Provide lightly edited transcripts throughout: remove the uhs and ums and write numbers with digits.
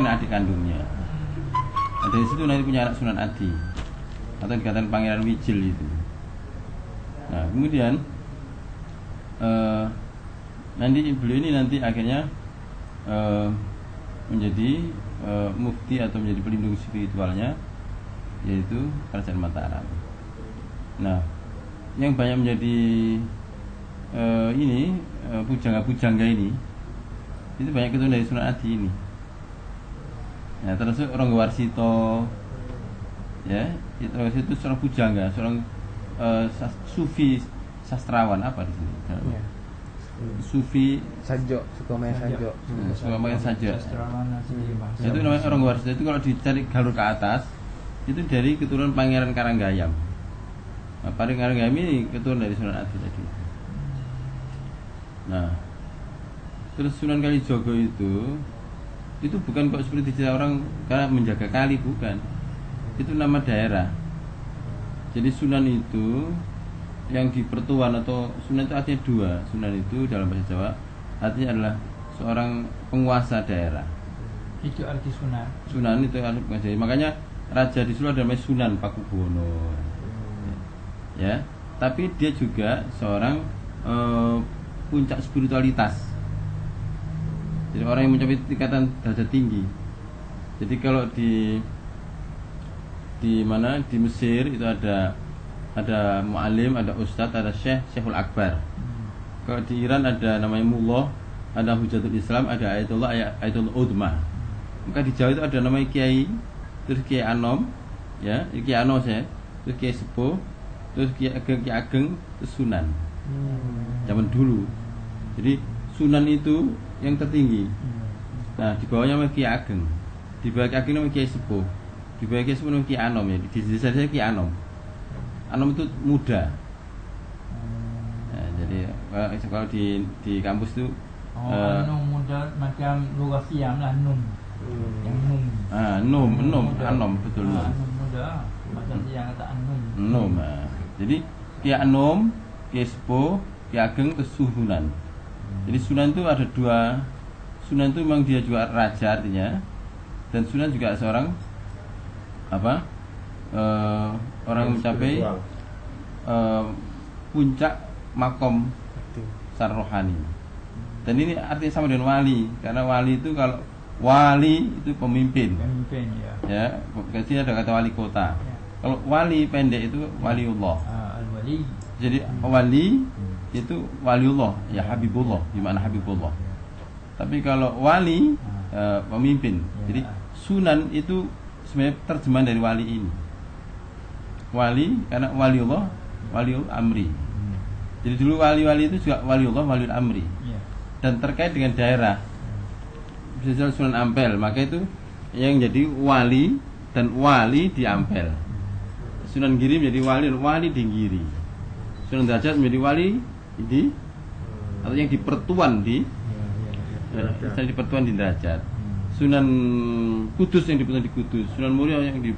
kan adik kandungnya. Nah, dari situ nanti punya anak Sunan Adi atau dikatakan Pangeran Wijil itu. Nah kemudian nanti beliau ini nanti akhirnya menjadi mufti atau menjadi pelindung spiritualnya, yaitu Kerajaan Mataram. Nah yang banyak menjadi pujangga-pujangga ini itu banyak keturunan dari Sunan Adi ini. Nah, termasuk Ronggo Warsito, ya, itu seorang pujangga, seorang sufi sastrawan apa di sini? Ya. Sufi Sajo, Sukomaya Sajo. Sukomaya Sajo. Itu namanya Ronggo Warsito. Itu kalau dicari galur ke atas, itu dari keturunan Pangeran Karanggayam. Nah, Pangeran Karanggayam ini keturunan dari Sunan Adi tadi. Nah, terus Sunan Kalijogo itu bukan kok seperti dicerita orang karena menjaga kali, bukan. Itu nama daerah. Jadi Sunan itu yang di pertuan atau Sunan itu artinya dua. Sunan itu dalam bahasa Jawa artinya adalah seorang penguasa daerah. Itu arti Sunan. Sunan itu arti penguasa. Makanya raja di Solo ada namanya Sunan Pakubuwono. Ya, tapi dia juga seorang puncak spiritualitas. Jadi orang yang mencapai tingkatan derajat tinggi. Jadi kalau di mana di Mesir itu ada mu'alim, ada ustadz, ada syekhul akbar. Kalau di Iran ada namanya mullah, ada hujatul Islam, ada ayatullah udmah. Maka di Jawa itu ada namanya kiai, terus kiai anom, ya, kiai anos ya, terus kiai sepuh, terus kiai ageng, terus sunan. Zaman dulu. Jadi sunan itu yang tertinggi. Nah, di bawahnya namanya Kiai Ageng. Di bawah Kiai Ageng namanya Kiai Sepuh. Di bawah Kiai Sepuh namanya Kiai Anom ya. Di desa saya Kiai Anom. Anom itu muda. Nah, jadi kalau di kampus itu Anom muda macam luar Siam lah, Num. Yang Num. Anom betul. Num muda. Macam yang kata Num. Num. Nah. Jadi Kiai Anom, Kiai Sepuh, Kiai Ageng, terus Sunan. Jadi Sunan itu ada dua. Sunan itu memang dia juga raja artinya, dan Sunan juga seorang orang yang mencapai puncak makom secara rohani. Dan ini artinya sama dengan wali, karena wali itu kalau wali itu pemimpin ya, sini ada kata wali kota. Kalau wali pendek itu waliullah. Al-wali. Jadi wali itu waliullah, ya habibullah, gimana habibullah. Tapi kalau wali pemimpin. Jadi sunan itu sebenarnya terjemahan dari wali ini. Wali karena waliullah, waliul amri. Jadi dulu wali-wali itu juga waliullah, waliul amri. Dan terkait dengan daerah, misalnya Sunan Ampel, maka itu yang jadi wali dan wali di Ampel. Sunan Giri menjadi wali di Giri. Sunan Derajat menjadi wali di atau yang di Pertuan di Pertuan di Derajat. Sunan Kudus yang di Pertuan di Kudus. Sunan Muria yang di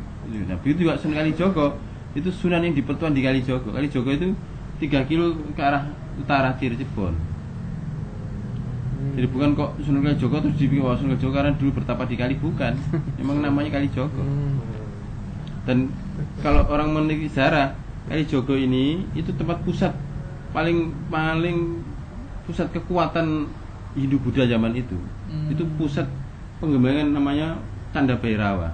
begitu juga Sunan Kalijogo itu sunan yang di Pertuan di Kalijogo. Kalijogo itu 3 kilo ke arah utara Cirebon. Jadi bukan kok Sunan Kalijogo terus dibikin Sunan Kalijogo karena dulu bertapa di kali, bukan. Memang namanya Kalijogo. Dan kalau orang memiliki sejarah, Kalijogo ini itu tempat pusat paling pusat kekuatan Hindu Buddha zaman itu. Itu pusat pengembangan namanya Canda Bhairawa.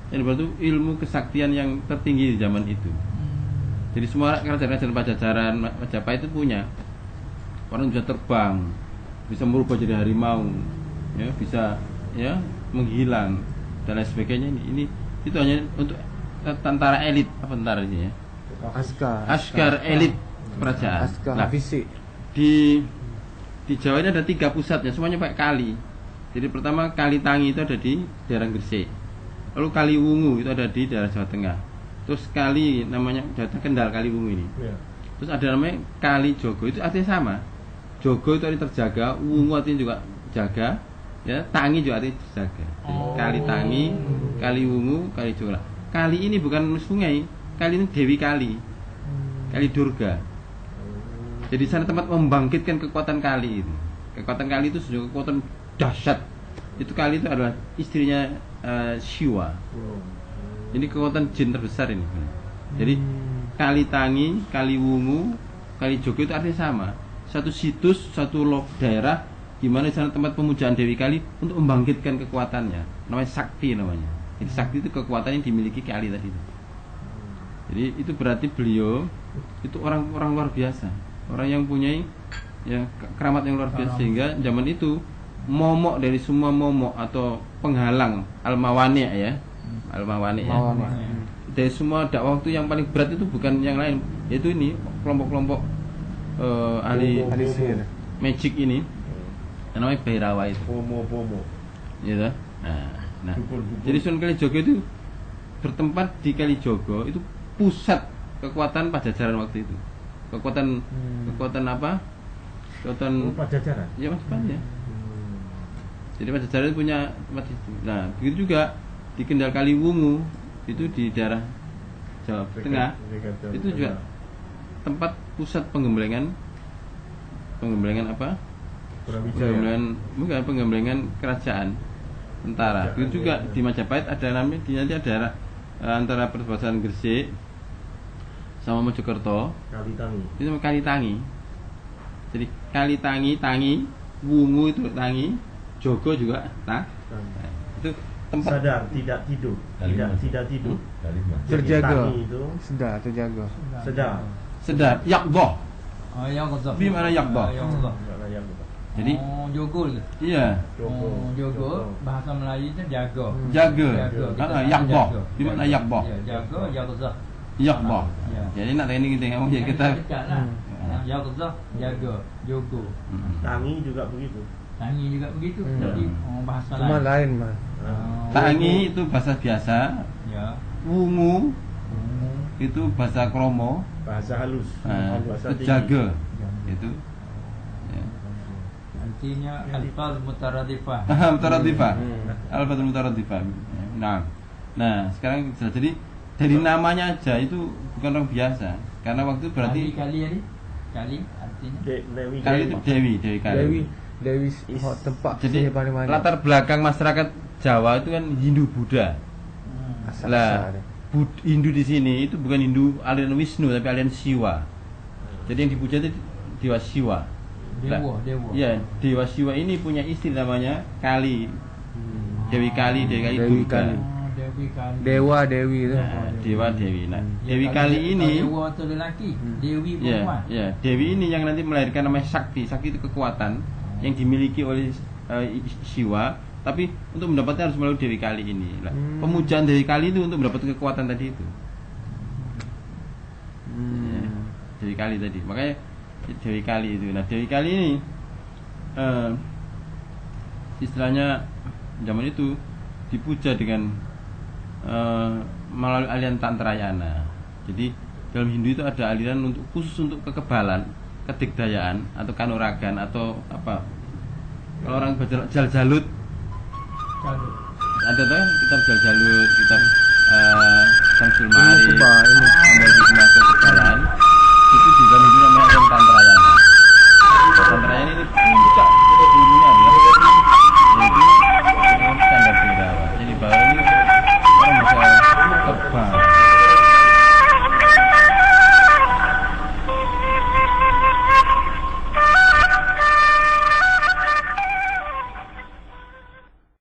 Jadi itu ilmu kesaktian yang tertinggi di zaman itu. Jadi semua kerajaan-kerajaan Pajajaran, Majapahit itu punya. Orang bisa terbang, bisa merubah jadi harimau, ya, bisa ya menghilang dan lain sebagainya. Ini itu hanya untuk tentara elit, apa tentara ini ya? Askar elit kerajaan. Nah, fisik. Di Jawa ini ada 3 pusatnya, semuanya pakai kali. Jadi pertama Kali Tangi itu ada di daerah Gresik. Lalu Kali Wungu itu ada di daerah Jawa Tengah. Terus kali namanya Kendal, Kali Wungu ini. Terus ada namanya Kali Jogo, itu artinya sama. Jogo itu artinya terjaga, Wungu artinya juga jaga, ya, Tangi juga artinya terjaga. Jadi, Kali Tangi, Kali Wungu, Kali Jogo. Kali ini bukan sungai, kali ini Dewi Kali, Kali Durga. Jadi sana tempat membangkitkan kekuatan kali itu. Kekuatan kali itu sudah kekuatan dahsyat itu Kali itu adalah istrinya Shiva. Ini kekuatan jin terbesar ini. Jadi Kali Tangi, Kali Wungu, Kali Jogo itu artinya sama. Satu situs, satu daerah di mana di sana tempat pemujaan Dewi Kali untuk membangkitkan kekuatannya. Namanya Sakti namanya. Jadi Sakti itu kekuatan yang dimiliki Kali tadi itu. Jadi itu berarti beliau itu orang luar biasa, orang yang punya ya keramat yang luar biasa, sehingga zaman itu momok dari semua momok atau penghalang al-mawani ya, al-mawani ya. Dari semua dakwah itu yang paling berat itu bukan yang lain, yaitu ini kelompok-kelompok ahli sihir. magic ini, yang namanya Bhairawa itu. Pomo. Gitu. Nah. Jadi Sunan Kalijogo itu bertempat di Kalijogo, itu pusat kekuatan Pajajaran waktu itu. Kekuatan apa? Kekuatan Pajajaran. Ya Majapahit ya. Jadi Pajajaran itu punya tempat itu. Nah, begitu juga di Kendal Kaliwungu itu di daerah Jawa Tengah. Itu juga tempat pusat penggembelengan apa? Penggembelengan kerajaan tentara. Begitu juga di Majapahit ada namanya nanti ada daerah antara perbatasan Gresik sama Mojokerto. Itu Kalitangi. Jadi Tangi, Wungu itu Tangi, Jogo juga itu tempat tidak tidur. Terjaga. Tangi itu Terjaga. sedar Yakboh. Yakboh. Di mana Yakboh? Jadi Jogo. Iya. Jogo bahasa Melayu itu jaga. Yakboh. Di mana Yakboh? Jaga, Yakboh. Jadi nak ini kita Yakboh, jaga, Jogo. Tangi juga begitu. Jadi bahasa Cuma lain mah. Tangi itu bahasa biasa. Ya. Wungu itu bahasa kromo. Bahasa halus. Itu jaga. Itu. Artinya alfaz mutaradifah. Alfaz mutaradifah. Nah, sekarang jadi dari namanya aja itu bukan orang biasa. Karena waktu itu berarti Kali artinya Kali itu Dewi Kali. Dewi tempat jadi paling banyak. latar belakang masyarakat Jawa itu kan Hindu Buddha. Lah Hindu di sini itu bukan Hindu aliran Wisnu tapi aliran Siwa. Jadi yang dipuja itu Dewa Siwa. Dewa. Ya, Dewa Siwa ini punya istri namanya Kali. Dewi Kali Durga. Dewi itu. Dewi. Nah, Dewi Kali ini Dewa itu lelaki, Dewi perempuan. Ya, Dewi ini yang nanti melahirkan namanya Sakti. Sakti itu kekuatan yang dimiliki oleh Siwa, tapi untuk mendapatnya harus melalui Dewi Kali ini. Nah, pemujaan Dewi Kali itu untuk mendapatkan kekuatan tadi itu. Ya, Dewi Kali tadi. Makanya Dewi Kali itu. Nah, Dewi Kali ini istilahnya zaman itu dipuja dengan melalui aliran Tantrayana. Jadi dalam Hindu itu ada aliran khusus untuk kekebalan, kedigdayaan atau kanuragan atau apa. Kalau orang baca Jaljalut ada tuh kitab Jaljalut, kitab Samsul Ma'arif, membagi semua kekebalan itu juga Hindu namanya aliran Tantrayana.